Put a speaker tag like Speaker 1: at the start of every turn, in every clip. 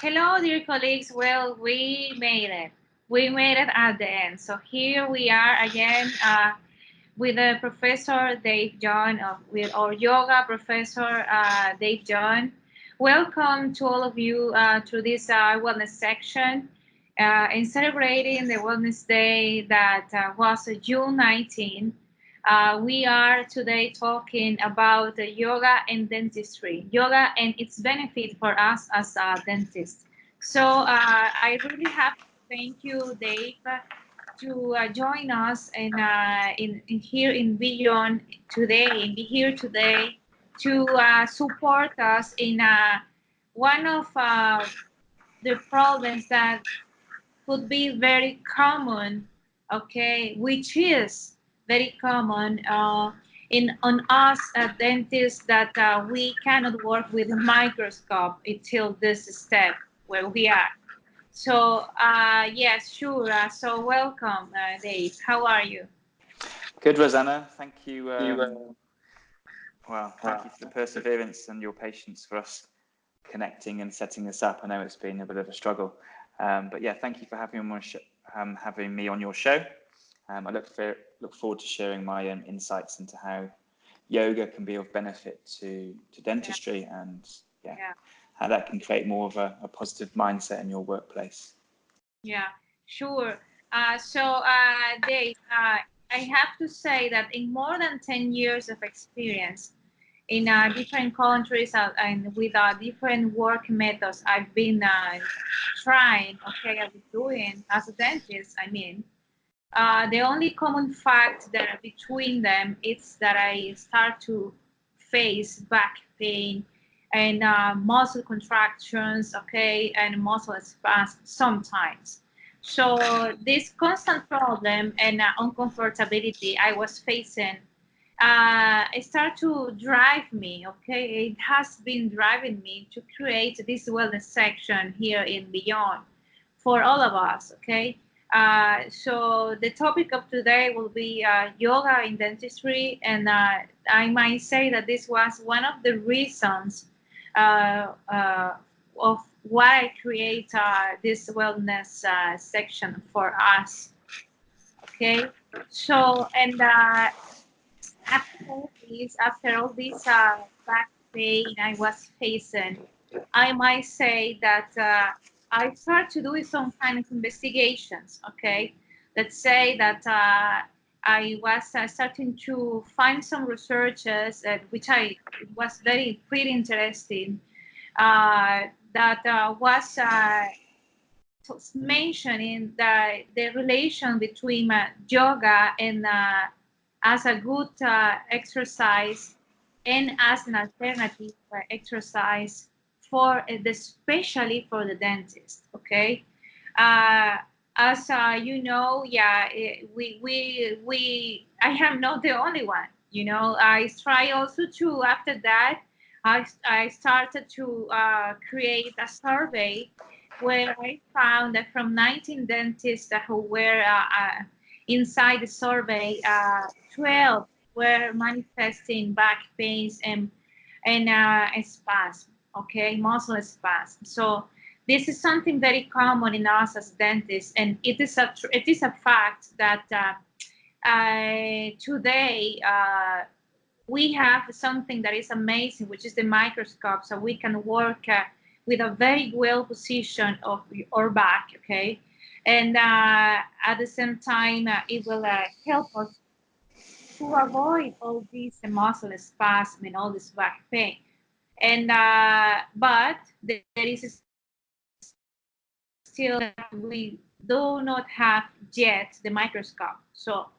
Speaker 1: Hello, dear colleagues. Well, we made it. We made it at the end. So here we are again with the Professor Dave John, with our yoga professor Dave John. Welcome to all of you to this wellness section in celebrating the Wellness Day that was June 19. We are today talking about yoga and dentistry, yoga and its benefit for us as dentists. So I really have to thank you, Dave, to join us in here in Beyond today, and be here today to support us in one of the problems that could be very common, okay, which is very common in on us dentists, that we cannot work with a microscope until this step where we are. So yes, sure. So welcome, Dave. How are you?
Speaker 2: Good, Rosanna. Thank you. Well, thank you for the perseverance and your patience for us connecting and setting this up. I know it's been a bit of a struggle, but yeah, thank you for having me on your show. I look forward to sharing my insights into how yoga can be of benefit to dentistry, and how that can create more of a positive mindset in your workplace.
Speaker 1: Yeah, sure. Dave, I have to say that in more than 10 years of experience in different countries and with different work methods I've been trying, okay, I've been doing as a dentist, I mean, the only common fact that between them is that I start to face back pain and muscle contractions, okay, and muscle spasms sometimes. So this constant problem and uncomfortability I was facing, it started to drive me, okay? It has been driving me to create this wellness section here in Beyond for all of us, okay? So the topic of today will be yoga in dentistry, and I might say that this was one of the reasons of why I create this wellness section for us. Okay, so and after all this back pain I was facing, I might say that I start to do some kind of investigations. Okay, let's say that I was starting to find some researches which I was pretty interesting, that was mentioning the relation between yoga and as a good exercise and as an alternative exercise for especially for the dentist. Okay, as you know, yeah, I am not the only one. You know, I try also to after that. I started to create a survey where I found that from 19 dentists who were inside the survey, 12 were manifesting back pains and spasm, okay, muscle spasm. So this is something very common in us as dentists, and it is a fact that today we have something that is amazing, which is the microscope, so we can work with a very well position of our back, okay? And at the same time, it will help us to avoid all these muscle spasm and all this back pain. And but there is still that we do not have yet the microscope. So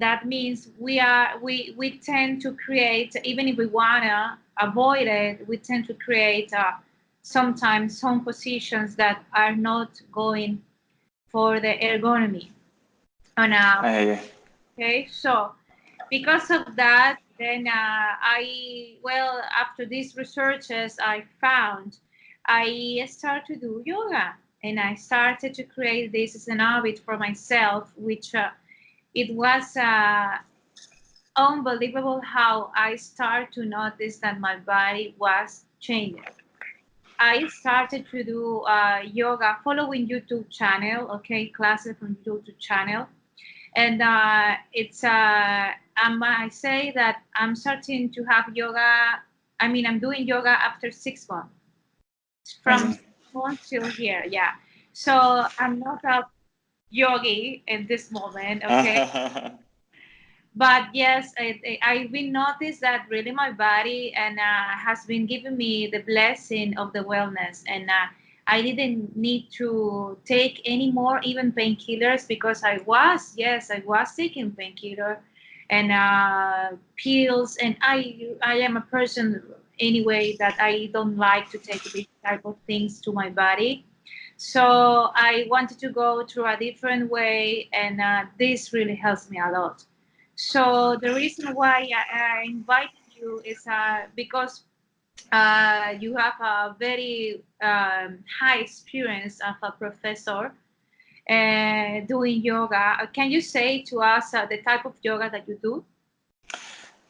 Speaker 1: that means we tend to create, even if we wanna avoid it, we tend to create sometimes some positions that are not going for the ergonomy. Okay, so because of that, then after these researches I found, I started to do yoga, and I started to create this as an habit for myself, which it was unbelievable how I start to notice that my body was changing. I started to do yoga following YouTube channel, okay, classes from YouTube channel. And I say that I'm starting to have yoga. I mean, I'm doing yoga after 6 months, from
Speaker 2: Amazing.
Speaker 1: 6 months till here. Yeah. So I'm not a yogi in this moment, okay? But yes, I've been noticed that really my body and has been giving me the blessing of the wellness, and I didn't need to take any more even painkillers, because I was taking painkiller and pills, and I am a person anyway that I don't like to take these type of things to my body. So I wanted to go through a different way, and this really helps me a lot. So the reason why I invited you is because you have a very high experience of a professor doing yoga. Can you say to us the type of yoga that you do?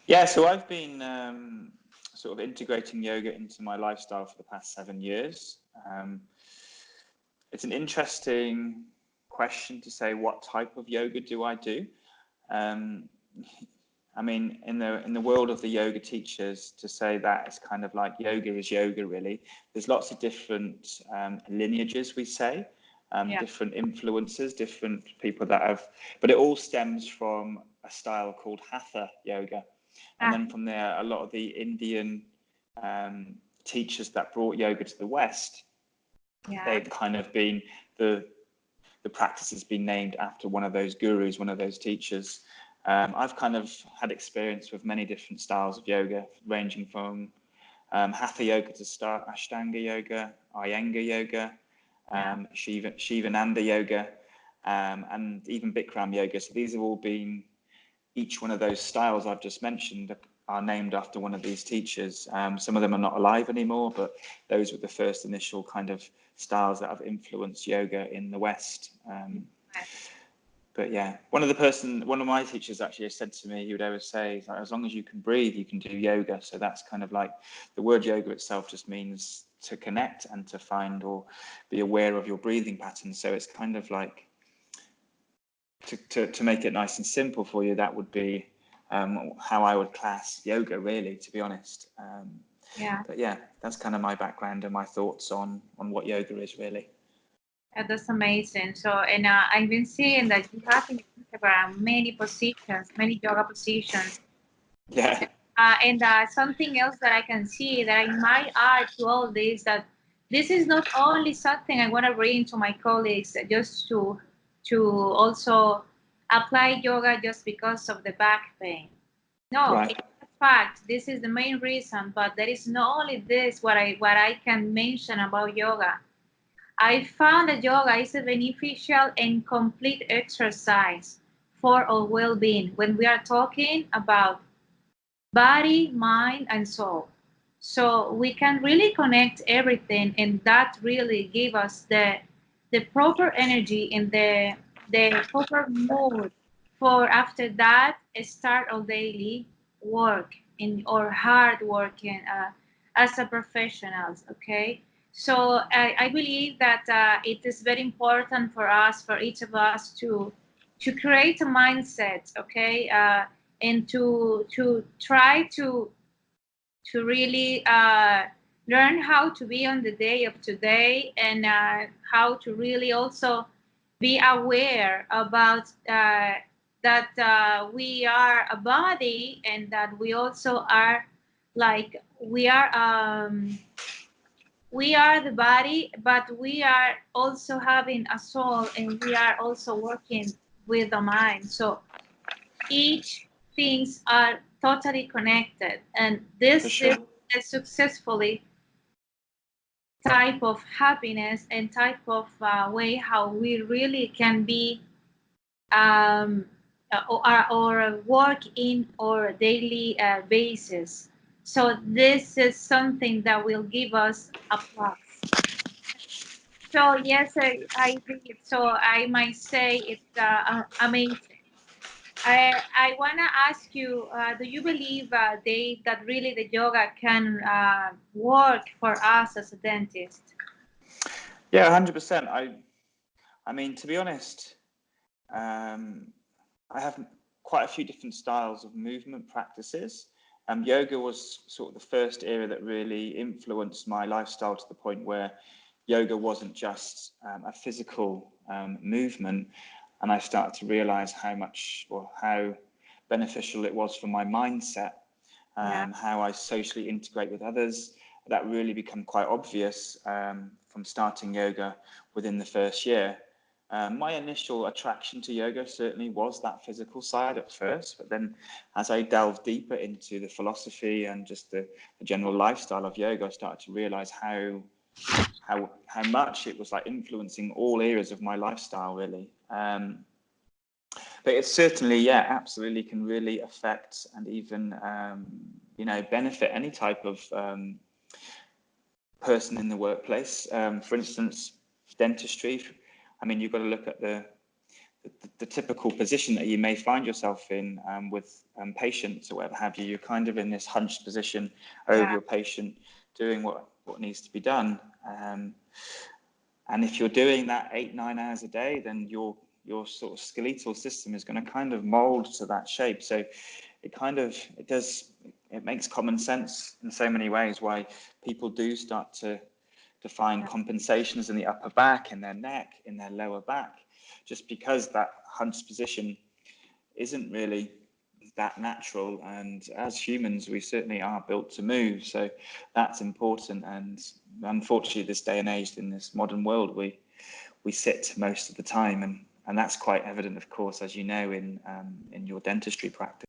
Speaker 2: Yeah, so I've been sort of integrating yoga into my lifestyle for the past 7 years. It's an interesting question to say, what type of yoga do I do? I mean, in the world of the yoga teachers, to say that it's kind of like yoga is yoga, really. There's lots of different lineages, we say, different influences, different people that have, but it all stems from a style called hatha yoga. And then from there, a lot of the Indian teachers that brought yoga to the West, they've kind of been, the practice has been named after one of those gurus, one of those teachers. I've kind of had experience with many different styles of yoga, ranging from hatha yoga to start, Ashtanga yoga, Iyengar yoga, Shivananda yoga, and even Bikram yoga. So these have all been, each one of those styles I've just mentioned are named after one of these teachers. Some of them are not alive anymore, but those were the first initial kind of styles that have influenced yoga in the West. But yeah, one of my teachers actually said to me, he would always say, like, as long as you can breathe, you can do yoga. So that's kind of like, the word yoga itself just means to connect and to find or be aware of your breathing patterns. So it's kind of like, to make it nice and simple for you, that would be how I would class yoga, really, to be honest. But yeah, that's kind of my background and my thoughts on what yoga is, really.
Speaker 1: That's amazing. So, and I've been seeing that you have in Instagram many positions, many yoga positions.
Speaker 2: Yeah.
Speaker 1: And something else that I can see that I might add to all this, that this is not only something I want to bring to my colleagues just to also apply yoga just because of the back pain. No,
Speaker 2: Right.
Speaker 1: in fact, this is the main reason. But there is not only this. What I can mention about yoga, I found that yoga is a beneficial and complete exercise for our well-being when we are talking about body, mind, and soul. So we can really connect everything, and that really give us the proper energy and the proper mood for after that start our daily work in or hard working as a professionals. Okay, so I believe that it is very important for us, for each of us, to create a mindset. Okay. And to try to really learn how to be on the day of today, and how to really also be aware about that we are a body, and that we also are like we are the body, but we are also having a soul, and we are also working with the mind. So each things are totally connected, and
Speaker 2: For
Speaker 1: this is
Speaker 2: sure.
Speaker 1: a successfully type of happiness and type of way how we really can be um, or work in our daily basis. So this is something that will give us a plus. So yes, I believe so. I might say it's amazing. I want to ask you, do you believe, Dave, that really the yoga can work for us as a dentist?
Speaker 2: Yeah, 100%. I mean, to be honest, I have quite a few different styles of movement practices. Yoga was sort of the first area that really influenced my lifestyle to the point where yoga wasn't just a physical movement, and I started to realize how much or how beneficial it was for my mindset,
Speaker 1: Yeah.
Speaker 2: how I socially integrate with others. That really became quite obvious from starting yoga within the first year. My initial attraction to yoga certainly was that physical side at first, but then as I delved deeper into the philosophy and just the general lifestyle of yoga, I started to realize how much it was like influencing all areas of my lifestyle, really. But it certainly, yeah, absolutely can really affect and even, you know, benefit any type of person in the workplace. For instance, dentistry. I mean, you've got to look at the typical position that you may find yourself in with patients or whatever have you. You're kind of in this hunched position over your patient, doing what needs to be done. And if you're doing that 8-9 hours a day, then your sort of skeletal system is going to kind of mold to that shape. So it makes common sense in so many ways why people do start to find compensations in the upper back, in their neck, in their lower back, just because that hunched position isn't really that natural. And as humans, we certainly are built to move. So that's important. And unfortunately, this day and age, in this modern world, we sit most of the time. And that's quite evident, of course, as you know, in your dentistry practice.